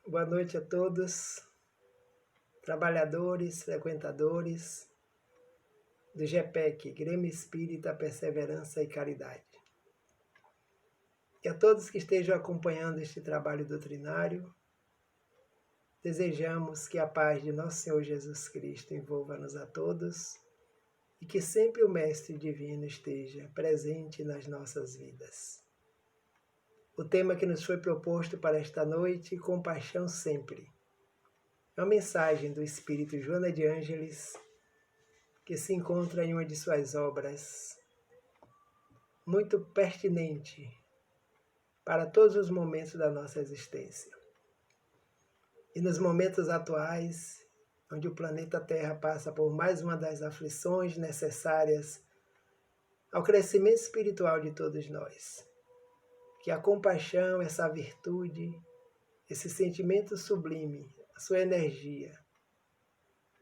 Boa noite a todos, trabalhadores, frequentadores do GPEC, Grêmio Espírita, Perseverança e Caridade. E a todos que estejam acompanhando este trabalho doutrinário, desejamos que a paz de nosso Senhor Jesus Cristo envolva-nos a todos e que sempre o Mestre Divino esteja presente nas nossas vidas. O tema que nos foi proposto para esta noite, compaixão sempre. É uma mensagem do Espírito Joana de Ângeles, que se encontra em uma de suas obras, muito pertinente para todos os momentos da nossa existência. E nos momentos atuais, onde o planeta Terra passa por mais uma das aflições necessárias ao crescimento espiritual de todos nós, que a compaixão, essa virtude, esse sentimento sublime, a sua energia,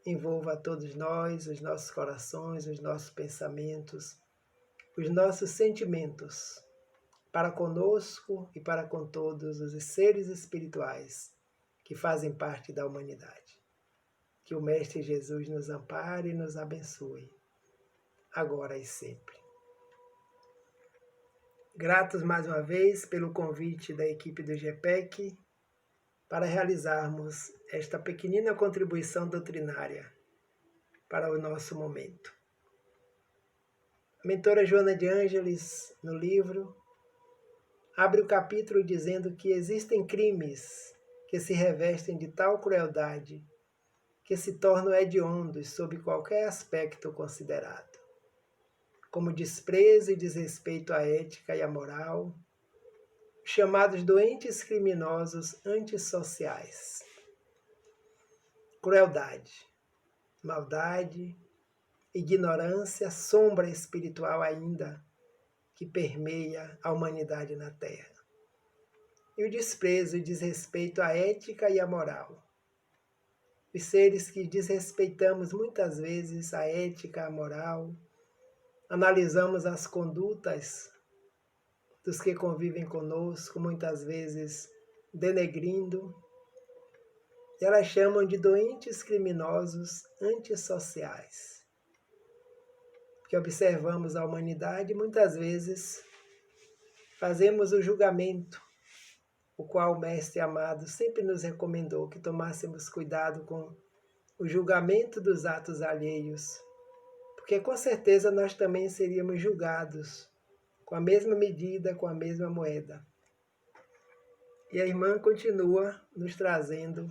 envolva a todos nós, os nossos corações, os nossos pensamentos, os nossos sentimentos, para conosco e para com todos os seres espirituais que fazem parte da humanidade. Que o Mestre Jesus nos ampare e nos abençoe, agora e sempre. Gratos mais uma vez pelo convite da equipe do GPEC para realizarmos esta pequenina contribuição doutrinária para o nosso momento. A mentora Joana de Ângeles, no livro, abre o capítulo dizendo que existem crimes que se revestem de tal crueldade que se tornam hediondos sob qualquer aspecto considerado, como desprezo e desrespeito à ética e à moral, chamados doentes criminosos antissociais. Crueldade, maldade, ignorância, sombra espiritual ainda, que permeia a humanidade na Terra. E o desprezo e desrespeito à ética e à moral. Os seres que desrespeitamos muitas vezes a ética, a moral, analisamos as condutas dos que convivem conosco, muitas vezes denegrindo, e elas chamam de doentes criminosos antissociais. Porque observamos a humanidade, muitas vezes fazemos o julgamento, o qual o Mestre amado sempre nos recomendou que tomássemos cuidado com o julgamento dos atos alheios, porque com certeza nós também seríamos julgados com a mesma medida, com a mesma moeda. E a irmã continua nos trazendo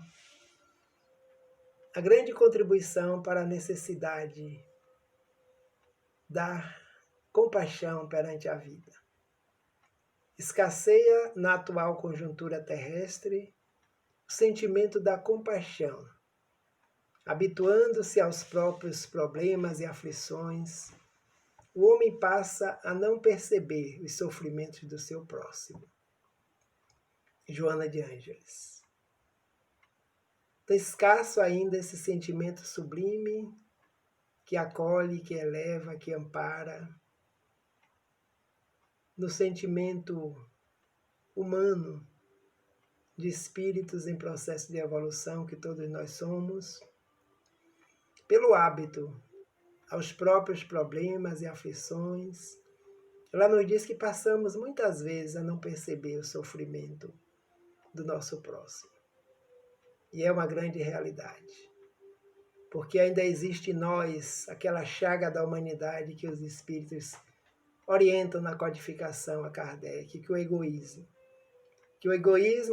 a grande contribuição para a necessidade da compaixão perante a vida. Escasseia na atual conjuntura terrestre o sentimento da compaixão, habituando-se aos próprios problemas e aflições, o homem passa a não perceber os sofrimentos do seu próximo. Joana de Ângeles. Está escasso ainda esse sentimento sublime que acolhe, que eleva, que ampara, no sentimento humano de espíritos em processo de evolução que todos nós somos, pelo hábito aos próprios problemas e aflições. Ela nos diz que passamos muitas vezes a não perceber o sofrimento do nosso próximo. E é uma grande realidade, porque ainda existe em nós aquela chaga da humanidade que os espíritos orientam na codificação a Kardec, que o egoísmo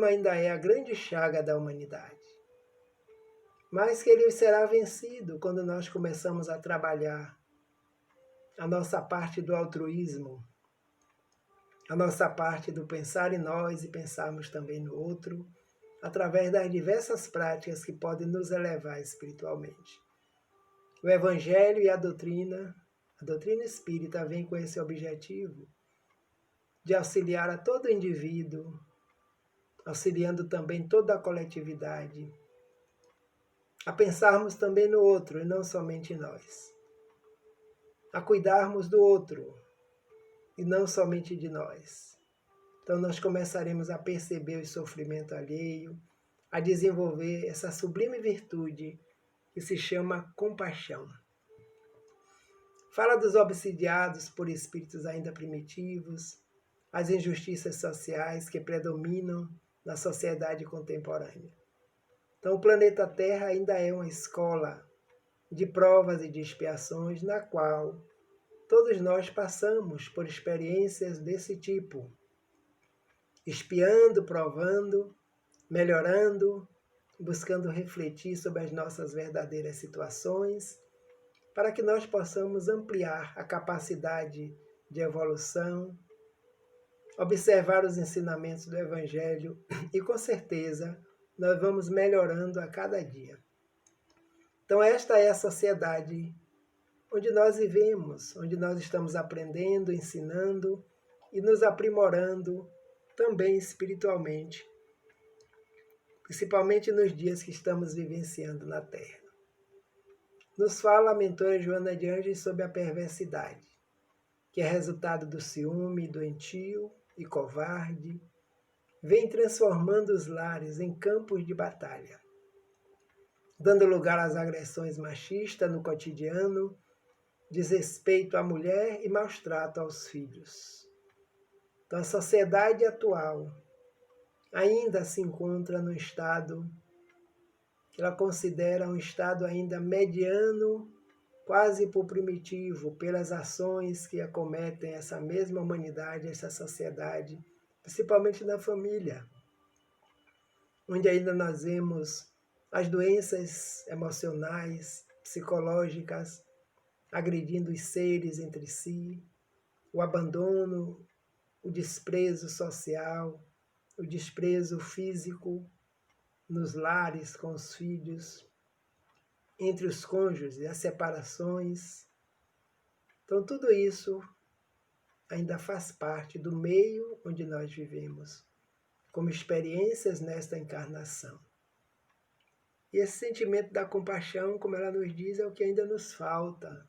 ainda é a grande chaga da humanidade, mas que ele será vencido quando nós começamos a trabalhar a nossa parte do altruísmo, a nossa parte do pensar em nós e pensarmos também no outro, através das diversas práticas que podem nos elevar espiritualmente. O Evangelho e a doutrina espírita vem com esse objetivo de auxiliar a todo indivíduo, auxiliando também toda a coletividade, a pensarmos também no outro e não somente em nós, a cuidarmos do outro e não somente de nós. Então nós começaremos a perceber o sofrimento alheio, a desenvolver essa sublime virtude que se chama compaixão. Fala dos obsidiados por espíritos ainda primitivos, as injustiças sociais que predominam na sociedade contemporânea. Então, o planeta Terra ainda é uma escola de provas e de expiações na qual todos nós passamos por experiências desse tipo, expiando, provando, melhorando, buscando refletir sobre as nossas verdadeiras situações, para que nós possamos ampliar a capacidade de evolução, observar os ensinamentos do Evangelho e, com certeza, nós vamos melhorando a cada dia. Então, esta é a sociedade onde nós vivemos, onde nós estamos aprendendo, ensinando e nos aprimorando também espiritualmente, principalmente nos dias que estamos vivenciando na Terra. Nos fala a mentora Joana de Ângeles sobre a perversidade, que é resultado do ciúme doentio e covarde, vem transformando os lares em campos de batalha, dando lugar às agressões machistas no cotidiano, desrespeito à mulher e maus trato aos filhos. Então, a sociedade atual ainda se encontra no estado que ela considera um estado ainda mediano, quase por primitivo, pelas ações que acometem essa mesma humanidade, essa sociedade, principalmente na família, onde ainda nós vemos as doenças emocionais, psicológicas, agredindo os seres entre si, o abandono, o desprezo social, o desprezo físico nos lares com os filhos, entre os cônjuges, as separações. Então, tudo isso ainda faz parte do meio onde nós vivemos, como experiências nesta encarnação. E esse sentimento da compaixão, como ela nos diz, é o que ainda nos falta,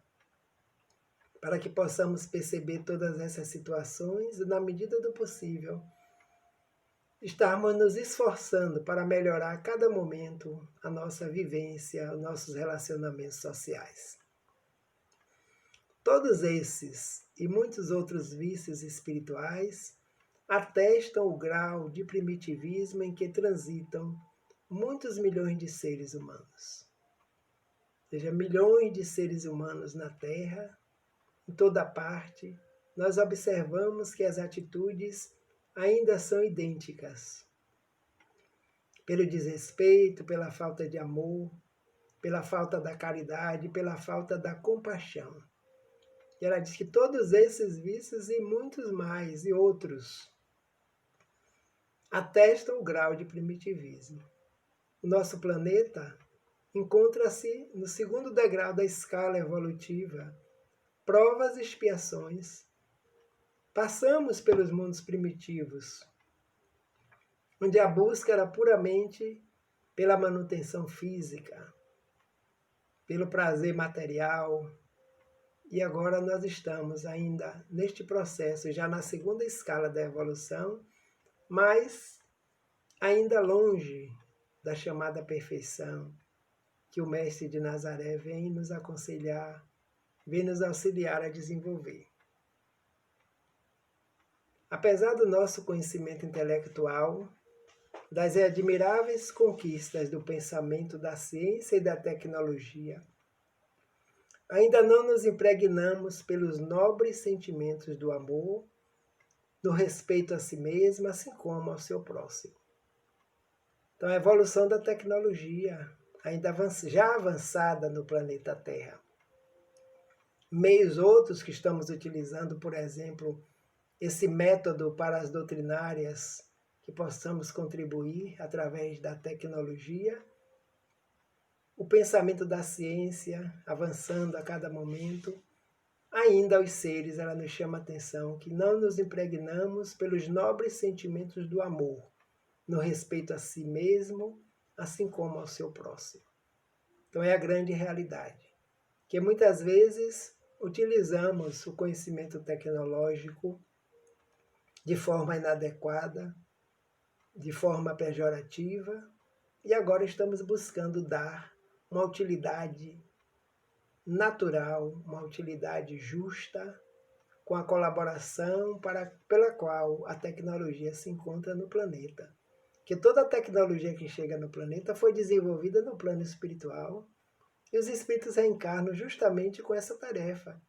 para que possamos perceber todas essas situações e, na medida do possível, estarmos nos esforçando para melhorar a cada momento a nossa vivência, os nossos relacionamentos sociais. Todos esses e muitos outros vícios espirituais atestam o grau de primitivismo em que transitam muitos milhões de seres humanos. Ou seja, milhões de seres humanos na Terra, em toda parte, nós observamos que as atitudes ainda são idênticas. Pelo desrespeito, pela falta de amor, pela falta da caridade, pela falta da compaixão. E ela diz que todos esses vícios e muitos mais, e outros, atestam o grau de primitivismo. O nosso planeta encontra-se no segundo degrau da escala evolutiva, provas e expiações. Passamos pelos mundos primitivos, onde a busca era puramente pela manutenção física, pelo prazer material, e agora nós estamos ainda neste processo, já na segunda escala da evolução, mas ainda longe da chamada perfeição, que o Mestre de Nazaré vem nos aconselhar, vem nos auxiliar a desenvolver. Apesar do nosso conhecimento intelectual, das admiráveis conquistas do pensamento, da ciência e da tecnologia, ainda não nos impregnamos pelos nobres sentimentos do amor, do respeito a si mesmo, assim como ao seu próximo. Então, a evolução da tecnologia, ainda já avançada no planeta Terra. Meios outros que estamos utilizando, por exemplo, esse método para as doutrinárias, que possamos contribuir através da tecnologia, o pensamento da ciência avançando a cada momento, ainda aos seres ela nos chama a atenção que não nos impregnamos pelos nobres sentimentos do amor, no respeito a si mesmo, assim como ao seu próximo. Então é a grande realidade, que muitas vezes utilizamos o conhecimento tecnológico de forma inadequada, de forma pejorativa, e agora estamos buscando dar uma utilidade natural, uma utilidade justa, com a colaboração pela qual a tecnologia se encontra no planeta. Que toda a tecnologia que chega no planeta foi desenvolvida no plano espiritual, e os espíritos reencarnam justamente com essa tarefa,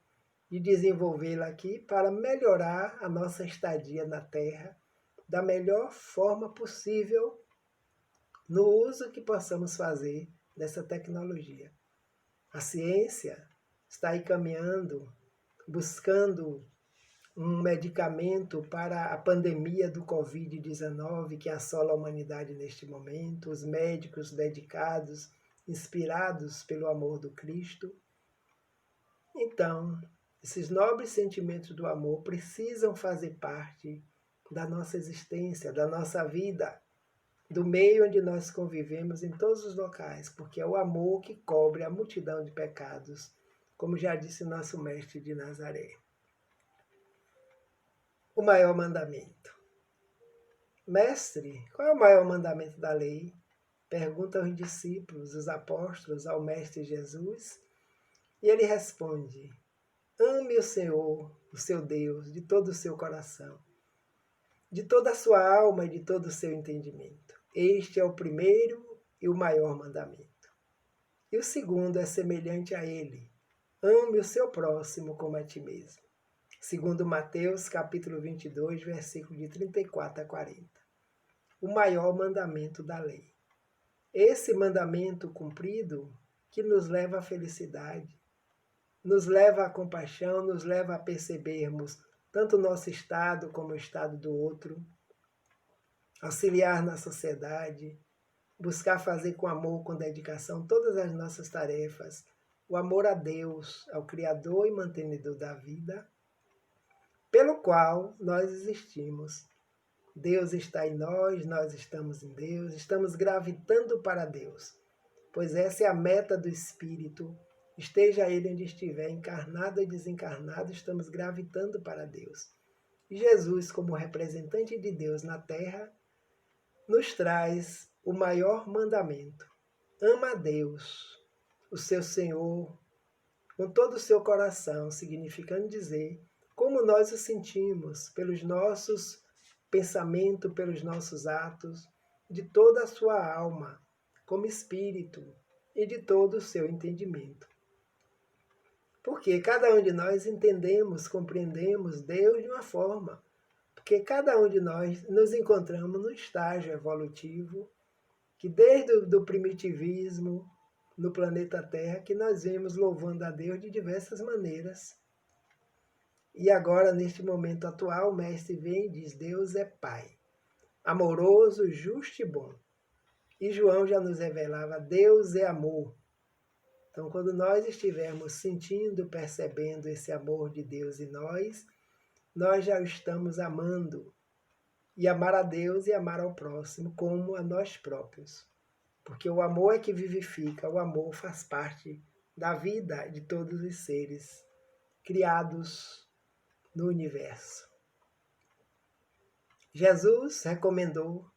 de desenvolvê-la aqui para melhorar a nossa estadia na Terra da melhor forma possível no uso que possamos fazer dessa tecnologia. A ciência está aí caminhando, buscando um medicamento para a pandemia do Covid-19 que assola a humanidade neste momento, os médicos dedicados, inspirados pelo amor do Cristo. Então, esses nobres sentimentos do amor precisam fazer parte da nossa existência, da nossa vida, do meio onde nós convivemos em todos os locais, porque é o amor que cobre a multidão de pecados, como já disse nosso mestre de Nazaré. O maior mandamento. Mestre, qual é o maior mandamento da lei? Perguntam os discípulos, os apóstolos, ao Mestre Jesus, e ele responde: ame o Senhor, o seu Deus, de todo o seu coração, de toda a sua alma e de todo o seu entendimento. Este é o primeiro e o maior mandamento. E o segundo é semelhante a ele: ame o seu próximo como a ti mesmo. Segundo Mateus, capítulo 22, versículo de 34 a 40. O maior mandamento da lei. Esse mandamento cumprido que nos leva à felicidade, nos leva à compaixão, nos leva a percebermos tanto o nosso estado como o estado do outro, auxiliar na sociedade, buscar fazer com amor, com dedicação todas as nossas tarefas, o amor a Deus, ao Criador e mantenedor da vida, pelo qual nós existimos. Deus está em nós, nós estamos em Deus, estamos gravitando para Deus, pois essa é a meta do Espírito. Esteja ele onde estiver, encarnado e desencarnado, estamos gravitando para Deus. E Jesus, como representante de Deus na Terra, nos traz o maior mandamento. Ama a Deus, o seu Senhor, com todo o seu coração, significando dizer como nós o sentimos pelos nossos pensamentos, pelos nossos atos, de toda a sua alma, como espírito, e de todo o seu entendimento. Porque cada um de nós entendemos, compreendemos Deus de uma forma, porque cada um de nós nos encontramos no estágio evolutivo, que desde o primitivismo, no planeta Terra, que nós vemos louvando a Deus de diversas maneiras. E agora, neste momento atual, o Mestre vem e diz: Deus é Pai, amoroso, justo e bom. E João já nos revelava: Deus é amor. Então, quando nós estivermos sentindo, percebendo esse amor de Deus em nós já estamos amando. E amar a Deus e amar ao próximo como a nós próprios. Porque o amor é que vivifica, o amor faz parte da vida de todos os seres criados no universo. Jesus recomendou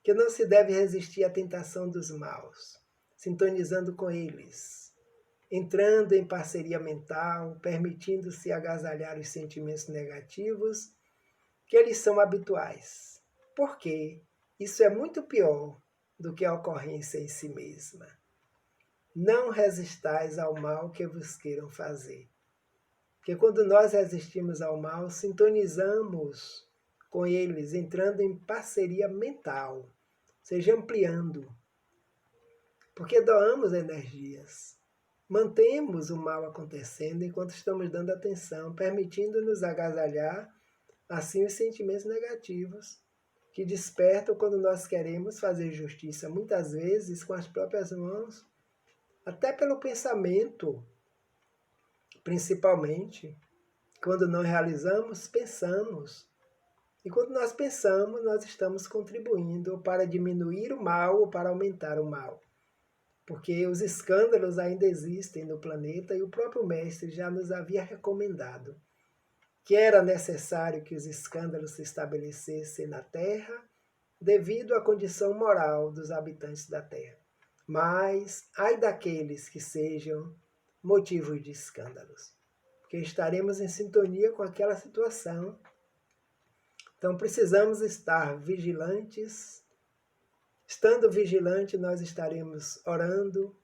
que não se deve resistir à tentação dos maus, sintonizando com eles, entrando em parceria mental, permitindo-se agasalhar os sentimentos negativos, que eles são habituais, porque isso é muito pior do que a ocorrência em si mesma. Não resistais ao mal que vos queiram fazer. Porque quando nós resistimos ao mal, sintonizamos com eles, entrando em parceria mental, ou seja, ampliando. Porque doamos energias, mantemos o mal acontecendo enquanto estamos dando atenção, permitindo-nos agasalhar assim os sentimentos negativos que despertam quando nós queremos fazer justiça, muitas vezes com as próprias mãos, até pelo pensamento. Principalmente, quando não realizamos, pensamos. E quando nós pensamos, nós estamos contribuindo para diminuir o mal ou para aumentar o mal. Porque os escândalos ainda existem no planeta e o próprio Mestre já nos havia recomendado que era necessário que os escândalos se estabelecessem na Terra devido à condição moral dos habitantes da terra. Mas ai daqueles que sejam motivos de escândalos, porque estaremos em sintonia com aquela situação. Então precisamos estar vigilantes. Estando vigilante, nós estaremos orando,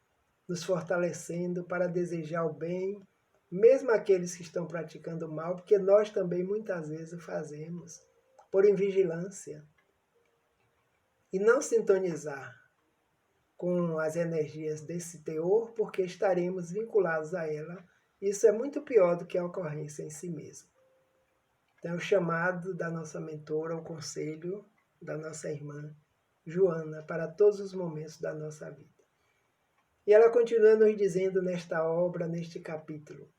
nos fortalecendo para desejar o bem, mesmo aqueles que estão praticando o mal, porque nós também muitas vezes o fazemos, por invigilância. E não sintonizar com as energias desse teor, porque estaremos vinculados a ela. Isso é muito pior do que a ocorrência em si mesma. Então, o chamado da nossa mentora, o conselho da nossa irmã Joana, para todos os momentos da nossa vida. E ela continua nos dizendo nesta obra, neste capítulo: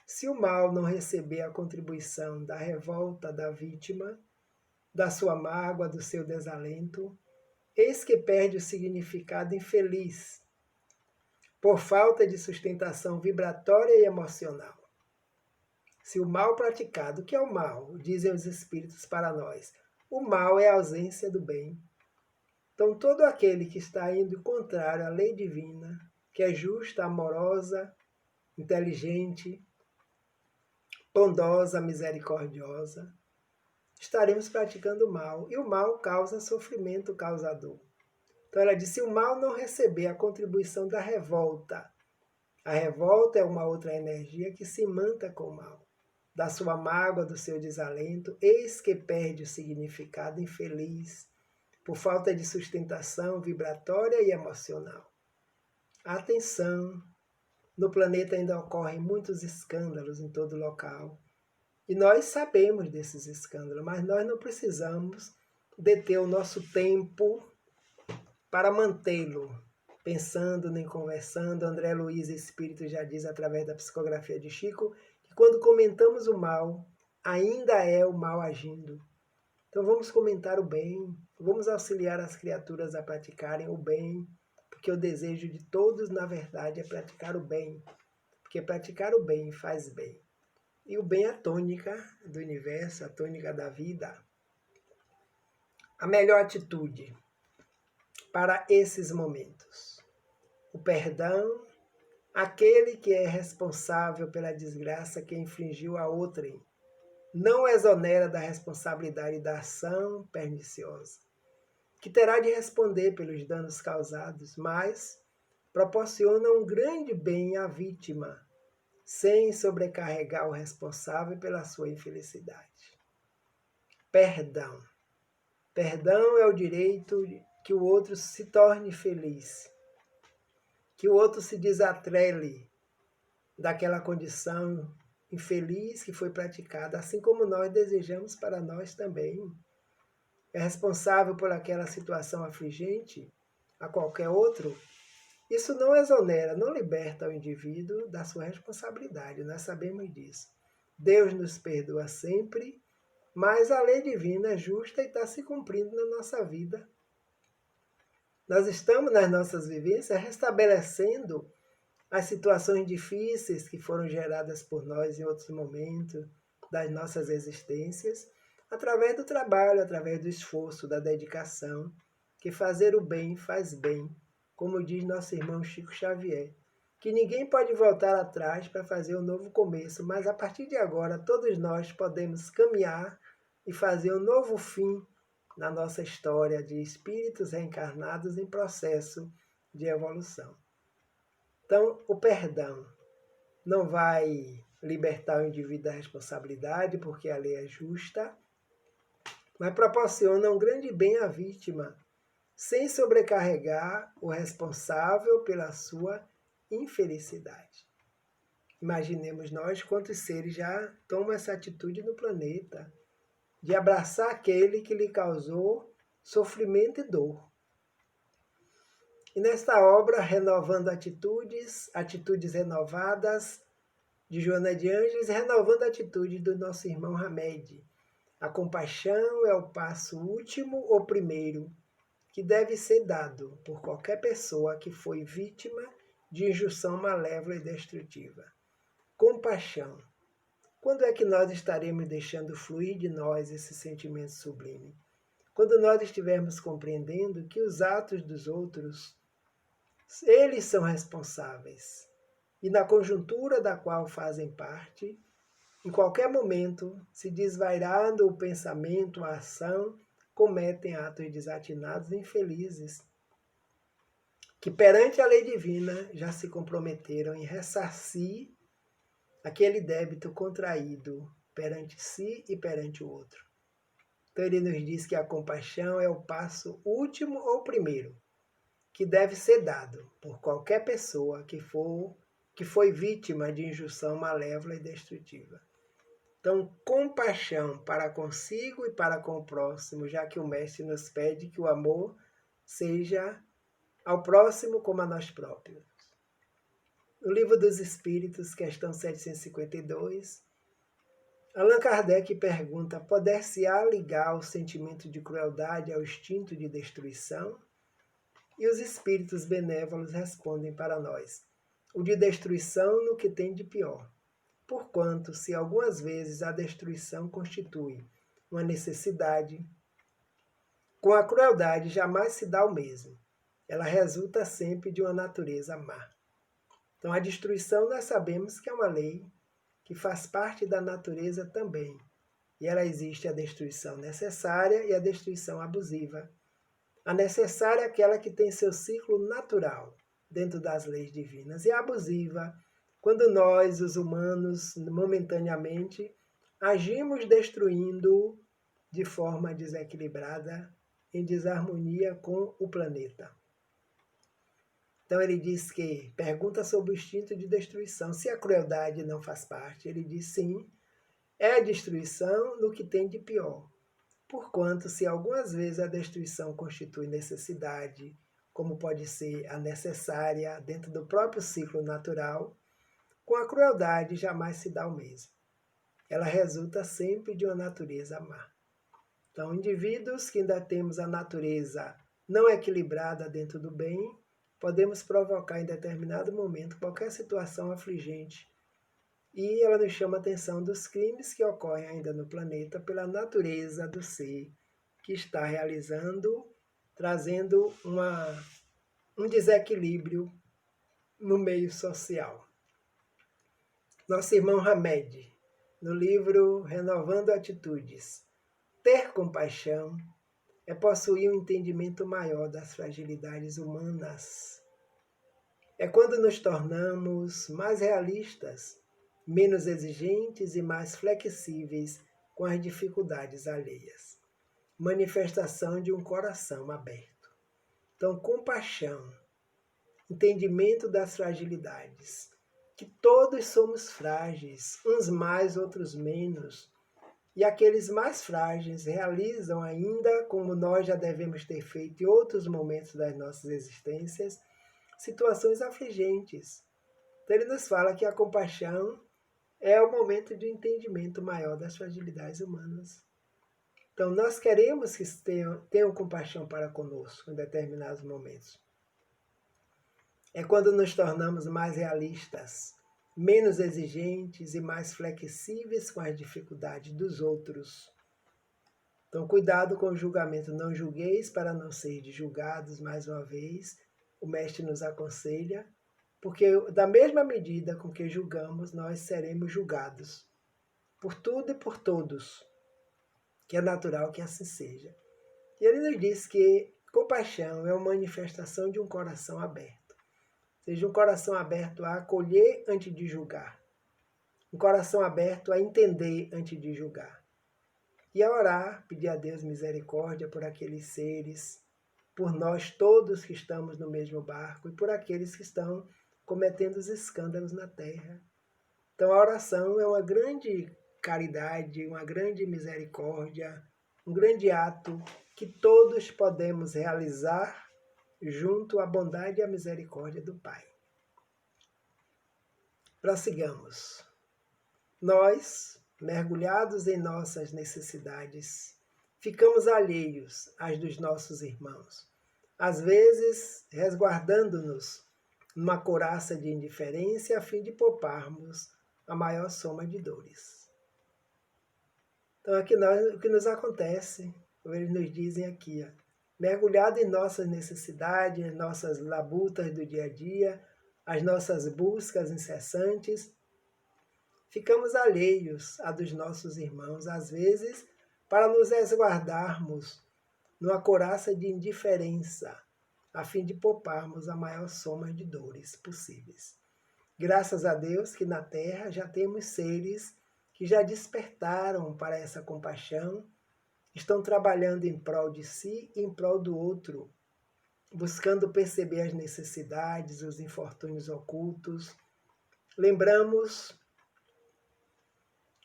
se o mal não receber a contribuição da revolta da vítima, da sua mágoa, do seu desalento, eis que perde o significado infeliz, por falta de sustentação vibratória e emocional. Se o mal praticado, o que é o mal? Dizem os Espíritos para nós. O mal é a ausência do bem. Então, todo aquele que está indo contrário à lei divina, que é justa, amorosa, inteligente, bondosa, misericordiosa, estaremos praticando o mal. E o mal causa sofrimento, causa dor. Então ela disse, se o mal não receber a contribuição da revolta, a revolta é uma outra energia que se manta com o mal, da sua mágoa, do seu desalento, eis que perde o significado infeliz, por falta de sustentação vibratória e emocional. Atenção! No planeta ainda ocorrem muitos escândalos em todo local. E nós sabemos desses escândalos, mas nós não precisamos deter o nosso tempo para mantê-lo, pensando nem conversando. André Luiz Espírito já diz através da psicografia de Chico que quando comentamos o mal, ainda é o mal agindo. Então vamos comentar o bem, vamos auxiliar as criaturas a praticarem o bem, porque o desejo de todos, na verdade, é praticar o bem, porque praticar o bem faz bem. E o bem é a tônica do universo, a tônica da vida. A melhor atitude para esses momentos. O perdão, aquele que é responsável pela desgraça que infligiu a outrem, não exonera da responsabilidade da ação perniciosa, que terá de responder pelos danos causados, mas proporciona um grande bem à vítima, sem sobrecarregar o responsável pela sua infelicidade. Perdão. Perdão é o direito que o outro se torne feliz, que o outro se desatrele daquela condição infeliz que foi praticada, assim como nós desejamos para nós também. É responsável por aquela situação afligente a qualquer outro. Isso não exonera, não liberta o indivíduo da sua responsabilidade, nós sabemos disso. Deus nos perdoa sempre, mas a lei divina é justa e está se cumprindo na nossa vida. Nós estamos nas nossas vivências restabelecendo as situações difíceis que foram geradas por nós em outros momentos das nossas existências, através do trabalho, através do esforço, da dedicação, que fazer o bem faz bem, como diz nosso irmão Chico Xavier, que ninguém pode voltar atrás para fazer um novo começo, mas a partir de agora todos nós podemos caminhar e fazer um novo fim na nossa história de espíritos reencarnados em processo de evolução. Então, o perdão não vai libertar o indivíduo da responsabilidade, porque a lei é justa, mas proporciona um grande bem à vítima, sem sobrecarregar o responsável pela sua infelicidade. Imaginemos nós quantos seres já tomam essa atitude no planeta, de abraçar aquele que lhe causou sofrimento e dor. E nesta obra, Renovando Atitudes, Atitudes Renovadas, de Joana de Ângeles, renovando a atitude do nosso irmão Hamed. A compaixão é o passo último ou primeiro que deve ser dado por qualquer pessoa que foi vítima de injunção malévola e destrutiva. Compaixão. Quando é que nós estaremos deixando fluir de nós esse sentimento sublime? quando nós estivermos compreendendo que os atos dos outros, eles são responsáveis. E na conjuntura da qual fazem parte, em qualquer momento, se desvairando o pensamento, a ação, cometem atos desatinados e infelizes, que perante a lei divina já se comprometeram em ressarcir aquele débito contraído perante si e perante o outro. Então ele nos diz que a compaixão é o passo último ou primeiro, que deve ser dado por qualquer pessoa que foi vítima de injunção malévola e destrutiva. Então, compaixão para consigo e para com o próximo, já que o Mestre nos pede que o amor seja ao próximo como a nós próprios. No Livro dos Espíritos, questão 752, Allan Kardec pergunta: poder-se-á ligar o sentimento de crueldade ao instinto de destruição? E os espíritos benévolos respondem para nós: o de destruição no que tem de pior. Porquanto, se algumas vezes a destruição constitui uma necessidade, com a crueldade jamais se dá o mesmo. Ela resulta sempre de uma natureza má. Então, a destruição nós sabemos que é uma lei que faz parte da natureza também. E ela existe a destruição necessária e a destruição abusiva. A necessária é aquela que tem seu ciclo natural dentro das leis divinas. E a abusiva, quando nós, os humanos, momentaneamente, agimos destruindo de forma desequilibrada, em desarmonia com o planeta. Então ele diz que, pergunta sobre o instinto de destruição, se a crueldade não faz parte. Ele diz sim, é a destruição no que tem de pior. Porquanto, se algumas vezes a destruição constitui necessidade, como pode ser a necessária dentro do próprio ciclo natural, com a crueldade jamais se dá o mesmo. Ela resulta sempre de uma natureza má. Então, indivíduos que ainda temos a natureza não equilibrada dentro do bem, podemos provocar em determinado momento qualquer situação afligente. E ela nos chama a atenção dos crimes que ocorrem ainda no planeta pela natureza do ser que está realizando, trazendo um desequilíbrio no meio social. Nosso irmão Hamed, no livro Renovando Atitudes, ter compaixão é possuir um entendimento maior das fragilidades humanas. É quando nos tornamos mais realistas, menos exigentes e mais flexíveis com as dificuldades alheias. Manifestação de um coração aberto. Então, compaixão, entendimento das fragilidades, que todos somos frágeis, uns mais, outros menos, e aqueles mais frágeis realizam ainda, como nós já devemos ter feito em outros momentos das nossas existências, situações afligentes. Então ele nos fala que a compaixão é o momento de entendimento maior das fragilidades humanas. Então nós queremos que tenham compaixão para conosco em determinados momentos. É quando nos tornamos mais realistas, menos exigentes e mais flexíveis com as dificuldades dos outros. Então, cuidado com o julgamento. Não julgueis para não ser julgados, mais uma vez. O Mestre nos aconselha, porque da mesma medida com que julgamos, nós seremos julgados. Por tudo e por todos. Que é natural que assim seja. E ele nos diz que compaixão é uma manifestação de um coração aberto. Seja um coração aberto a acolher antes de julgar. Um coração aberto a entender antes de julgar. E a orar, pedir a Deus misericórdia por aqueles seres, por nós todos que estamos no mesmo barco e por aqueles que estão cometendo os escândalos na terra. Então a oração é uma grande caridade, uma grande misericórdia, um grande ato que todos podemos realizar junto à bondade e à misericórdia do Pai. Prossigamos. Nós, mergulhados em nossas necessidades, ficamos alheios às dos nossos irmãos, às vezes resguardando-nos numa couraça de indiferença a fim de pouparmos a maior soma de dores. Então aqui o que nos acontece como eles nos dizem aqui, mergulhado em nossas necessidades, em nossas labutas do dia a dia, as nossas buscas incessantes, ficamos alheios à dos nossos irmãos, às vezes, para nos resguardarmos numa couraça de indiferença, a fim de pouparmos a maior soma de dores possíveis. Graças a Deus que na Terra já temos seres que já despertaram para essa compaixão, estão trabalhando em prol de si e em prol do outro, buscando perceber as necessidades, os infortúnios ocultos. Lembramos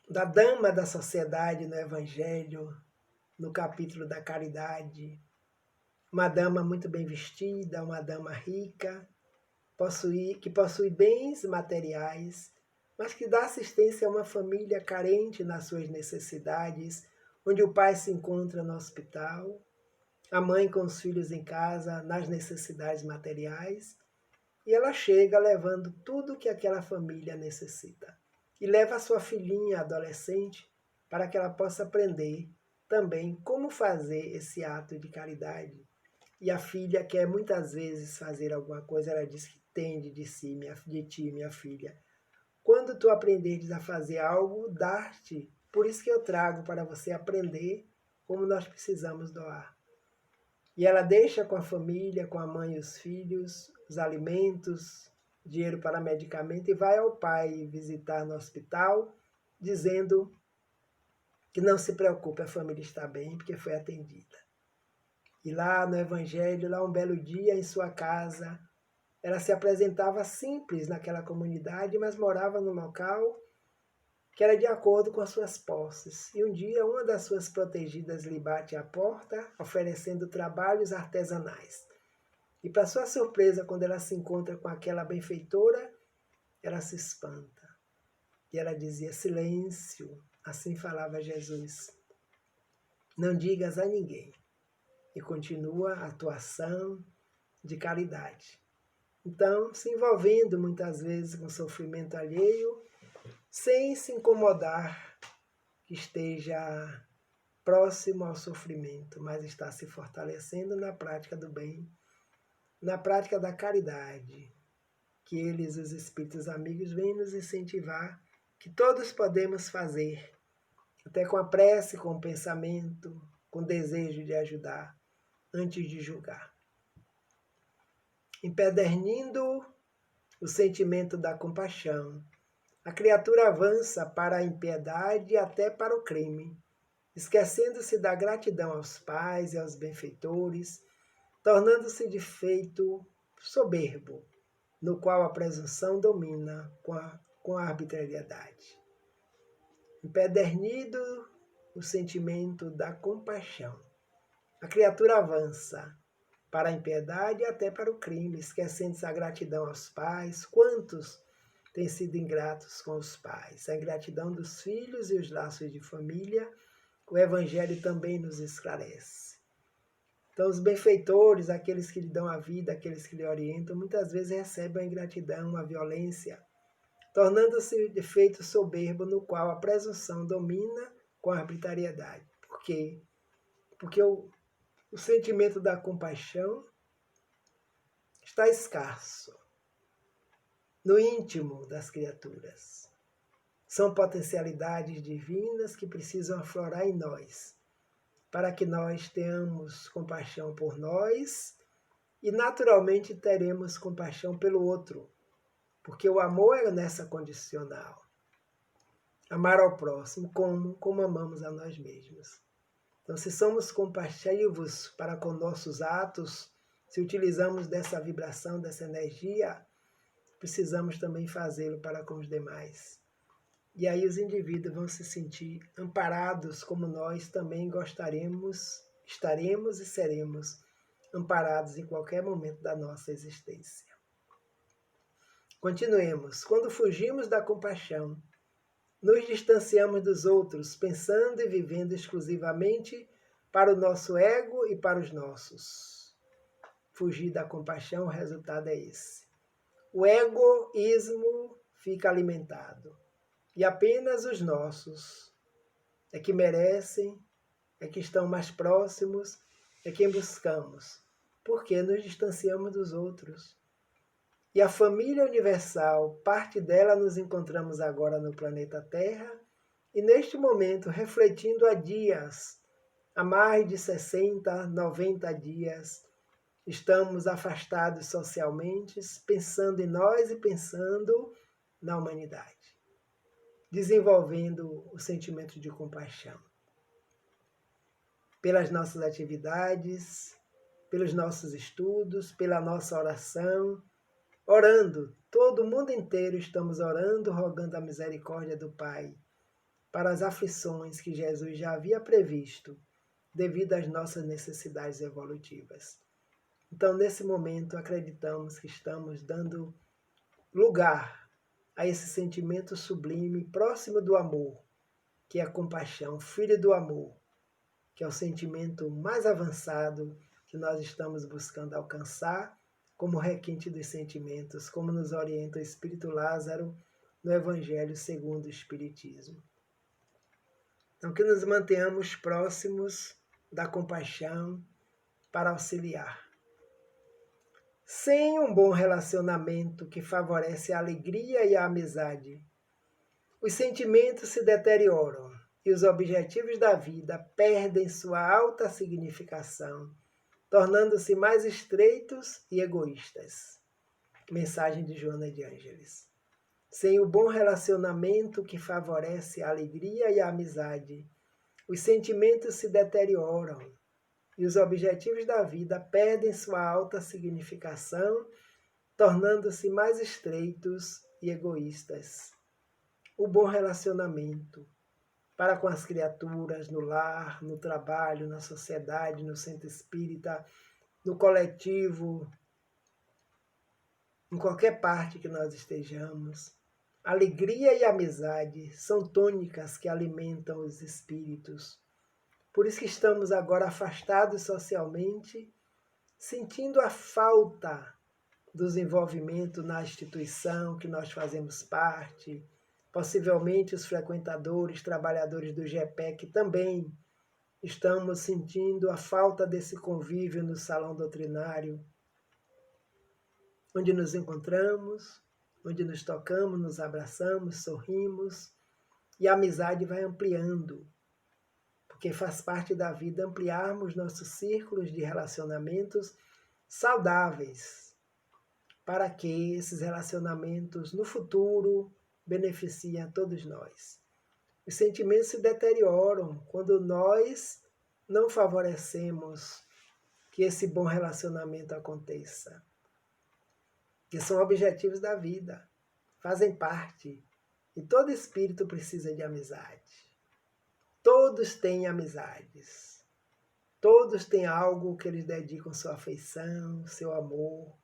da dama da sociedade no Evangelho, no capítulo da caridade, uma dama muito bem vestida, uma dama rica, que possui bens materiais, mas que dá assistência a uma família carente nas suas necessidades, onde o pai se encontra no hospital, a mãe com os filhos em casa nas necessidades materiais, e ela chega levando tudo que aquela família necessita. E leva a sua filhinha adolescente para que ela possa aprender também como fazer esse ato de caridade. E a filha quer muitas vezes fazer alguma coisa, ela diz que tende de ti, minha filha. Quando tu aprenderes a fazer algo, dar-te. Por isso que eu trago para você aprender como nós precisamos doar. E ela deixa com a família, com a mãe e os filhos, os alimentos, dinheiro para medicamento e vai ao pai visitar no hospital, dizendo que não se preocupe, a família está bem, porque foi atendida. E lá no Evangelho, lá um belo dia em sua casa, ela se apresentava simples naquela comunidade, mas morava num local que era de acordo com as suas posses. E um dia uma das suas protegidas lhe bate à porta, oferecendo trabalhos artesanais. E para sua surpresa, quando ela se encontra com aquela benfeitora, ela se espanta. E ela dizia, silêncio, assim falava Jesus. Não digas a ninguém. E continua a atuação de caridade. Então, se envolvendo muitas vezes com sofrimento alheio, sem se incomodar que esteja próximo ao sofrimento, mas está se fortalecendo na prática do bem, na prática da caridade, que eles, os espíritos amigos, vêm nos incentivar, que todos podemos fazer, até com a prece, com o pensamento, com o desejo de ajudar, antes de julgar. Empedernindo o sentimento da compaixão, a criatura avança para a impiedade e até para o crime, esquecendo-se da gratidão aos pais e aos benfeitores, tornando-se de feito soberbo, no qual a presunção domina com a arbitrariedade. Empedernido o sentimento da compaixão, a criatura avança para a impiedade e até para o crime, esquecendo-se da gratidão aos pais. Quantos têm sido ingratos com os pais? A ingratidão dos filhos e os laços de família, o Evangelho também nos esclarece. Então, os benfeitores, aqueles que lhe dão a vida, aqueles que lhe orientam, muitas vezes recebem a ingratidão, a violência, tornando-se de feito soberbo no qual a presunção domina com a arbitrariedade. Por quê? Porque o sentimento da compaixão está escasso no íntimo das criaturas. São potencialidades divinas que precisam aflorar em nós, para que nós tenhamos compaixão por nós e naturalmente teremos compaixão pelo outro, porque o amor é nessa condicional. Amar ao próximo como amamos a nós mesmos. Então, se somos compassivos para com nossos atos, se utilizamos dessa vibração, dessa energia, precisamos também fazê-lo para com os demais. E aí os indivíduos vão se sentir amparados, como nós também estaremos e seremos amparados em qualquer momento da nossa existência. Continuemos. Quando fugimos da compaixão, nos distanciamos dos outros, pensando e vivendo exclusivamente para o nosso ego e para os nossos. Fugir da compaixão, o resultado é esse. O egoísmo fica alimentado. E apenas os nossos é que merecem é que estão mais próximos, é quem buscamos, porque nos distanciamos dos outros. E a família universal, parte dela nos encontramos agora no planeta Terra, e neste momento, refletindo há dias, há mais de 60, 90 dias, estamos afastados socialmente, pensando em nós e pensando na humanidade, desenvolvendo o sentimento de compaixão. Pelas nossas atividades, pelos nossos estudos, pela nossa oração, orando, todo o mundo inteiro estamos orando, rogando a misericórdia do Pai para as aflições que Jesus já havia previsto devido às nossas necessidades evolutivas. Então, nesse momento, acreditamos que estamos dando lugar a esse sentimento sublime, próximo do amor, que é a compaixão, filho do amor, que é o sentimento mais avançado que nós estamos buscando alcançar como requinte dos sentimentos, como nos orienta o Espírito Lázaro no Evangelho segundo o Espiritismo. Então, que nos mantenhamos próximos da compaixão para auxiliar. Sem um bom relacionamento que favorece a alegria e a amizade, os sentimentos se deterioram e os objetivos da vida perdem sua alta significação, tornando-se mais estreitos e egoístas. Mensagem de Joana de Ângeles. Sem o bom relacionamento que favorece a alegria e a amizade, os sentimentos se deterioram e os objetivos da vida perdem sua alta significação, tornando-se mais estreitos e egoístas. O bom relacionamento para com as criaturas, no lar, no trabalho, na sociedade, no centro espírita, no coletivo, em qualquer parte que nós estejamos. Alegria e amizade são tônicas que alimentam os espíritos. Por isso que estamos agora afastados socialmente, sentindo a falta do desenvolvimento na instituição que nós fazemos parte, possivelmente os frequentadores, trabalhadores do GEPEC também estamos sentindo a falta desse convívio no salão doutrinário, onde nos encontramos, onde nos tocamos, nos abraçamos, sorrimos, e a amizade vai ampliando, porque faz parte da vida ampliarmos nossos círculos de relacionamentos saudáveis, para que esses relacionamentos no futuro beneficiem a todos nós. Os sentimentos se deterioram quando nós não favorecemos que esse bom relacionamento aconteça, que são objetivos da vida, fazem parte, e todo espírito precisa de amizade. Todos têm amizades, todos têm algo que eles dedicam sua afeição, seu amor,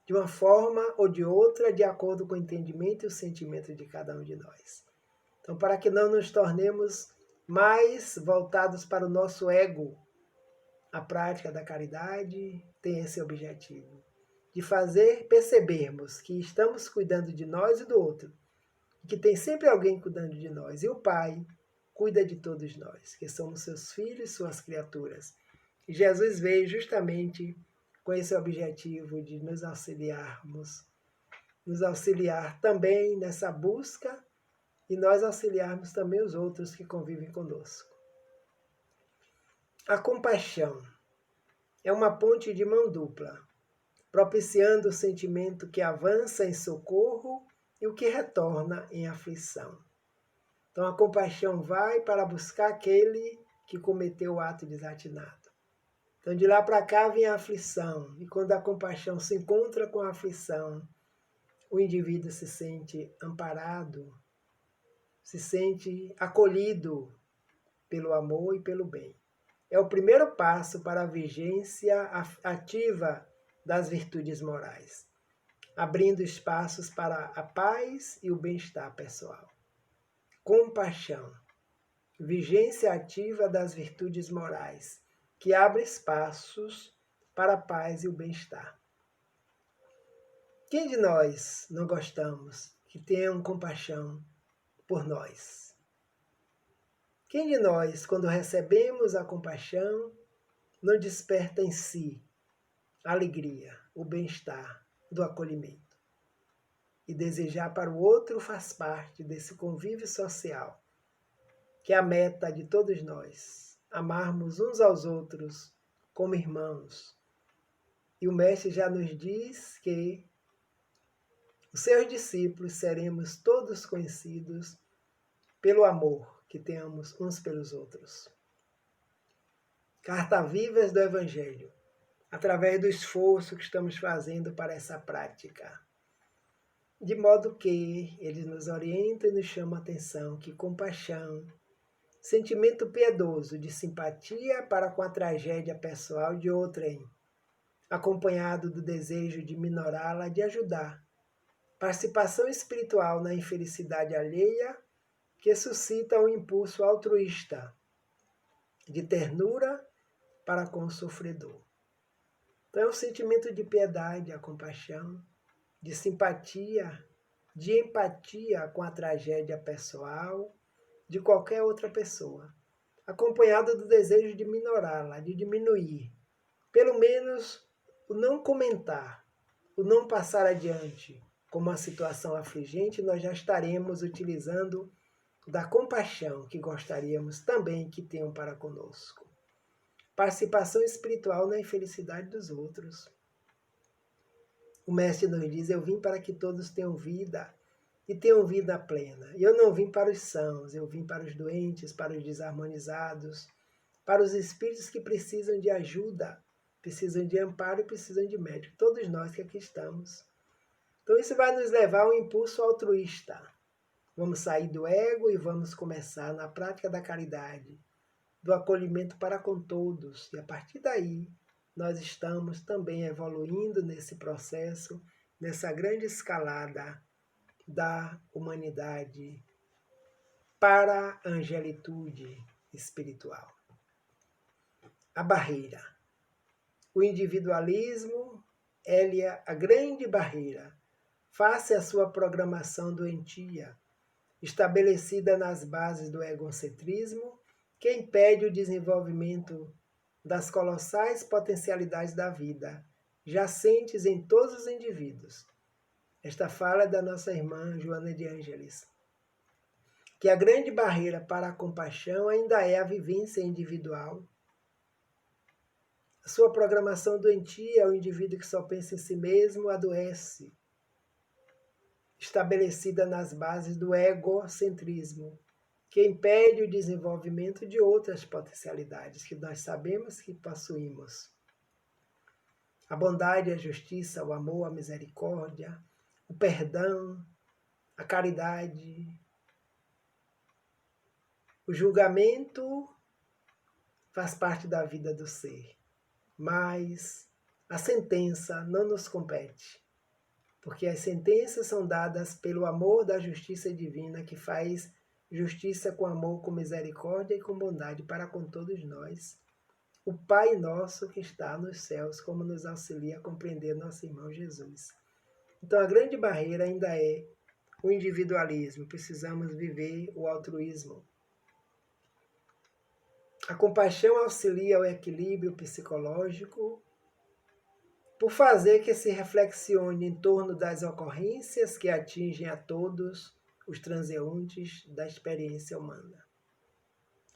de uma forma ou de outra, de acordo com o entendimento e o sentimento de cada um de nós. Então, para que não nos tornemos mais voltados para o nosso ego, a prática da caridade tem esse objetivo, de fazer percebermos que estamos cuidando de nós e do outro, que tem sempre alguém cuidando de nós, e o Pai cuida de todos nós, que somos seus filhos, suas criaturas. E Jesus veio justamente com esse objetivo de nos auxiliar também nessa busca e nós auxiliarmos também os outros que convivem conosco. A compaixão é uma ponte de mão dupla, propiciando o sentimento que avança em socorro e o que retorna em aflição. Então a compaixão vai para buscar aquele que cometeu o ato desatinado. Então de lá para cá vem a aflição, e quando a compaixão se encontra com a aflição, o indivíduo se sente amparado, se sente acolhido pelo amor e pelo bem. É o primeiro passo para a vigência ativa das virtudes morais, abrindo espaços para a paz e o bem-estar pessoal. Compaixão, vigência ativa das virtudes morais, que abre espaços para a paz e o bem-estar. Quem de nós não gostamos que tenham compaixão por nós? Quem de nós, quando recebemos a compaixão, não desperta em si a alegria, o bem-estar do acolhimento? E desejar para o outro faz parte desse convívio social, que é a meta de todos nós, amarmos uns aos outros como irmãos. E o Mestre já nos diz que os seus discípulos seremos todos conhecidos pelo amor que temos uns pelos outros. Cartas vivas do Evangelho, através do esforço que estamos fazendo para essa prática. De modo que ele nos orienta e nos chama a atenção que compaixão, sentimento piedoso de simpatia para com a tragédia pessoal de outrem, acompanhado do desejo de minorá-la, de ajudar, participação espiritual na infelicidade alheia, que suscita um impulso altruísta, de ternura para com o sofredor. Então é um sentimento de piedade, a compaixão, de simpatia, de empatia com a tragédia pessoal de qualquer outra pessoa, acompanhado do desejo de minorá-la, de diminuir, pelo menos o não comentar, o não passar adiante como uma situação afligente, nós já estaremos utilizando da compaixão que gostaríamos também que tenham para conosco. Participação espiritual na infelicidade dos outros. O Mestre nos diz, eu vim para que todos tenham vida e tenham vida plena. E eu não vim para os sãos, eu vim para os doentes, para os desarmonizados, para os espíritos que precisam de ajuda, precisam de amparo e precisam de médico. Todos nós que aqui estamos. Então isso vai nos levar a um impulso altruísta. Vamos sair do ego e vamos começar na prática da caridade, do acolhimento para com todos. E a partir daí, nós estamos também evoluindo nesse processo, nessa grande escalada da humanidade para a angelitude espiritual. A barreira. O individualismo, ele é a grande barreira face à sua programação doentia, estabelecida nas bases do egocentrismo, que impede o desenvolvimento das colossais potencialidades da vida, jacentes em todos os indivíduos. Esta fala é da nossa irmã Joana de Ângeles, que a grande barreira para a compaixão ainda é a vivência individual. A sua programação doentia, o indivíduo que só pensa em si mesmo, adoece, estabelecida nas bases do egocentrismo, que impede o desenvolvimento de outras potencialidades que nós sabemos que possuímos. A bondade, a justiça, o amor, a misericórdia, o perdão, a caridade, o julgamento faz parte da vida do ser, mas a sentença não nos compete, porque as sentenças são dadas pelo amor da justiça divina que faz justiça com amor, com misericórdia e com bondade para com todos nós. O Pai nosso que está nos céus, como nos auxilia a compreender nosso irmão Jesus. Então a grande barreira ainda é o individualismo, precisamos viver o altruísmo. A compaixão auxilia o equilíbrio psicológico por fazer que se reflexione em torno das ocorrências que atingem a todos os transeuntes da experiência humana.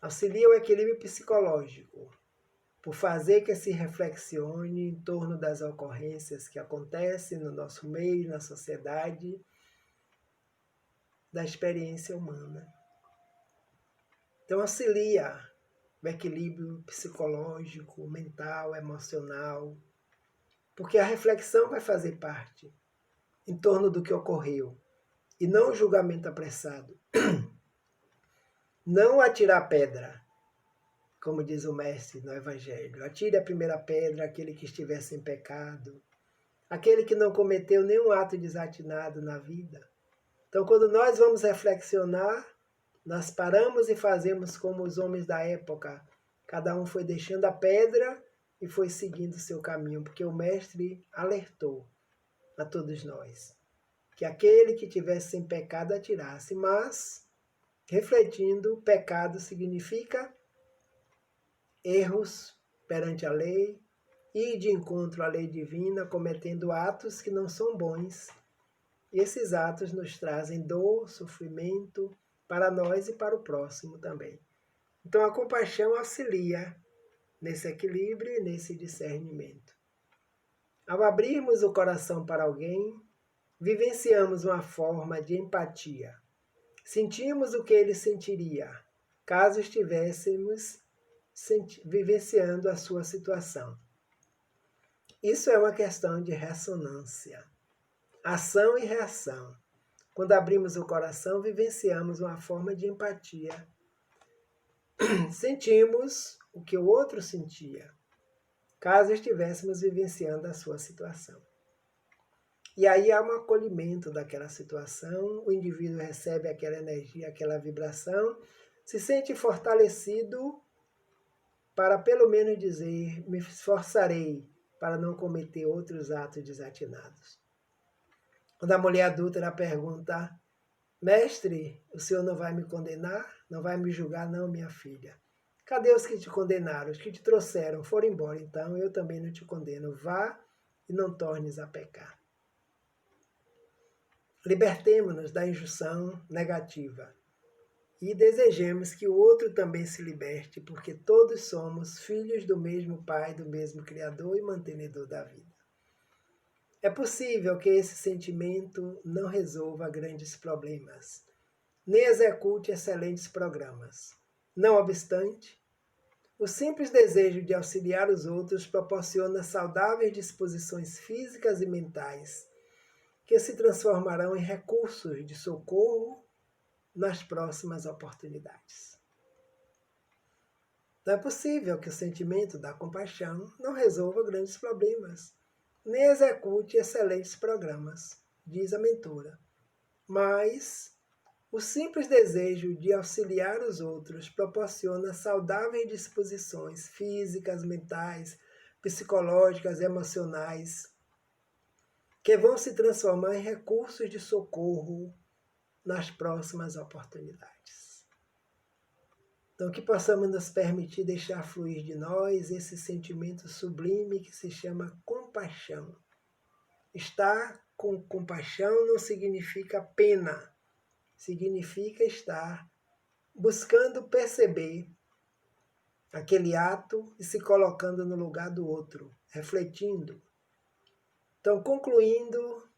Auxilia o equilíbrio psicológico, por fazer que se reflexione em torno das ocorrências que acontecem no nosso meio, na sociedade, da experiência humana. Então auxilia o equilíbrio psicológico, mental, emocional, porque a reflexão vai fazer parte em torno do que ocorreu, e não o julgamento apressado. Não atirar pedra, como diz o Mestre no Evangelho. Atire a primeira pedra aquele que estiver sem pecado, aquele que não cometeu nenhum ato desatinado na vida. Então, quando nós vamos reflexionar, nós paramos e fazemos como os homens da época. Cada um foi deixando a pedra e foi seguindo o seu caminho, porque o Mestre alertou a todos nós que aquele que tivesse sem pecado atirasse, mas Refletindo, pecado significa erros perante a lei, ir de encontro à lei divina, cometendo atos que não são bons. E esses atos nos trazem dor, sofrimento para nós e para o próximo também. Então a compaixão auxilia nesse equilíbrio e nesse discernimento. Ao abrirmos o coração para alguém, vivenciamos uma forma de empatia. Sentimos o que ele sentiria, caso estivéssemos vivenciando a sua situação. Isso é uma questão de ressonância, ação e reação. Quando abrimos o coração, vivenciamos uma forma de empatia. Sentimos o que o outro sentia, caso estivéssemos vivenciando a sua situação. E aí há um acolhimento daquela situação, o indivíduo recebe aquela energia, aquela vibração, se sente fortalecido para pelo menos dizer, me esforçarei para não cometer outros atos desatinados. Quando a mulher adúltera pergunta, mestre, o senhor não vai me condenar? Não vai me julgar, não, minha filha? Cadê os que te condenaram? Os que te trouxeram foram embora, então eu também não te condeno. Vá e não tornes a pecar. Libertemo-nos da injunção negativa e desejemos que o outro também se liberte, porque todos somos filhos do mesmo Pai, do mesmo Criador e mantenedor da vida. É possível que esse sentimento não resolva grandes problemas, nem execute excelentes programas. Não obstante, o simples desejo de auxiliar os outros proporciona saudáveis disposições físicas e mentais, que se transformarão em recursos de socorro nas próximas oportunidades. Não é possível que o sentimento da compaixão não resolva grandes problemas, nem execute excelentes programas, diz a mentora. Mas o simples desejo de auxiliar os outros proporciona saudáveis disposições físicas, mentais, psicológicas, emocionais, que vão se transformar em recursos de socorro nas próximas oportunidades. Então, que possamos nos permitir deixar fluir de nós esse sentimento sublime que se chama compaixão. Estar com compaixão não significa pena, significa estar buscando perceber aquele ato e se colocando no lugar do outro, refletindo. Então, concluindo,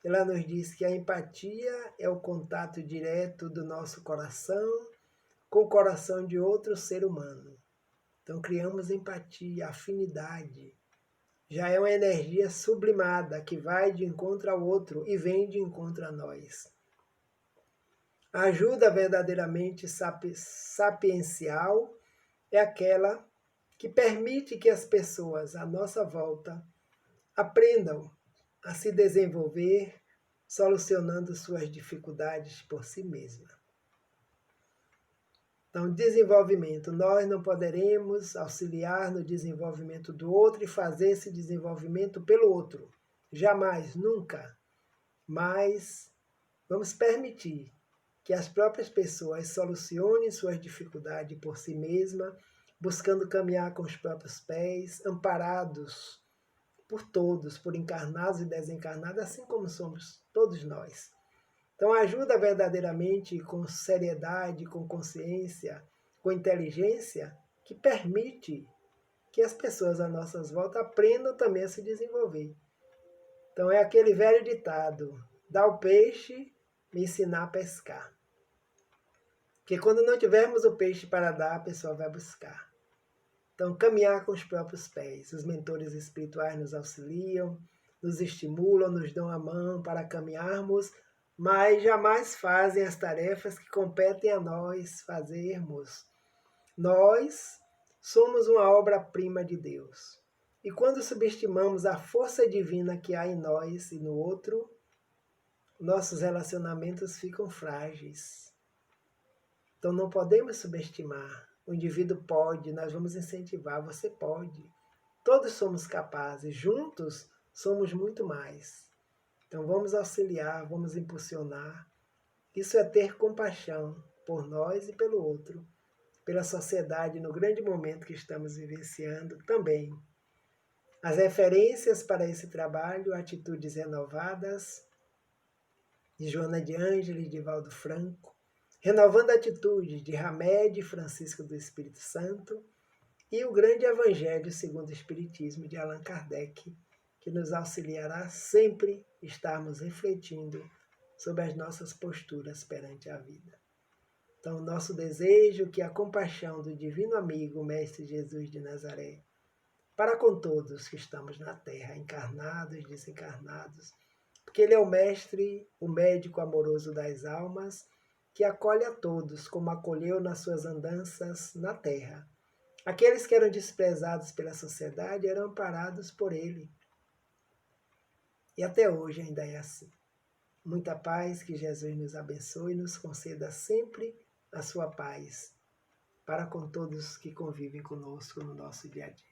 ela nos diz que a empatia é o contato direto do nosso coração com o coração de outro ser humano. Então criamos empatia, afinidade. Já é uma energia sublimada que vai de encontro ao outro e vem de encontro a nós. A ajuda verdadeiramente sapiencial é aquela que permite que as pessoas à nossa volta aprendam a se desenvolver, solucionando suas dificuldades por si mesmas. Então, desenvolvimento. Nós não poderemos auxiliar no desenvolvimento do outro e fazer esse desenvolvimento pelo outro. Jamais, nunca. Mas vamos permitir que as próprias pessoas solucionem suas dificuldades por si mesmas, buscando caminhar com os próprios pés, amparados por todos, por encarnados e desencarnados, assim como somos todos nós. Então ajuda verdadeiramente com seriedade, com consciência, com inteligência, que permite que as pessoas à nossa volta aprendam também a se desenvolver. Então é aquele velho ditado, dá o peixe, me ensinar a pescar. Porque quando não tivermos o peixe para dar, a pessoa vai buscar. Então caminhar com os próprios pés. Os mentores espirituais nos auxiliam, nos estimulam, nos dão a mão para caminharmos, mas jamais fazem as tarefas que competem a nós fazermos. Nós somos uma obra-prima de Deus. E quando subestimamos a força divina que há em nós e no outro, nossos relacionamentos ficam frágeis. Então não podemos subestimar. O indivíduo pode, nós vamos incentivar, você pode. Todos somos capazes, juntos somos muito mais. Então vamos auxiliar, vamos impulsionar. Isso é ter compaixão, por nós e pelo outro, pela sociedade no grande momento que estamos vivenciando também. As referências para esse trabalho, atitudes renovadas, de Joana de Ângela e de Valdo Franco, renovando atitudes de Hamed e Francisco do Espírito Santo, e o grande Evangelho segundo o Espiritismo de Allan Kardec, que nos auxiliará sempre estarmos refletindo sobre as nossas posturas perante a vida. Então, nosso desejo que a compaixão do Divino Amigo, Mestre Jesus de Nazaré, para com todos que estamos na Terra, encarnados e desencarnados, porque Ele é o Mestre, o médico amoroso das almas, que acolhe a todos, como acolheu nas suas andanças na Terra. Aqueles que eram desprezados pela sociedade eram amparados por Ele. E até hoje ainda é assim. Muita paz, que Jesus nos abençoe e nos conceda sempre a sua paz para com todos que convivem conosco no nosso dia a dia.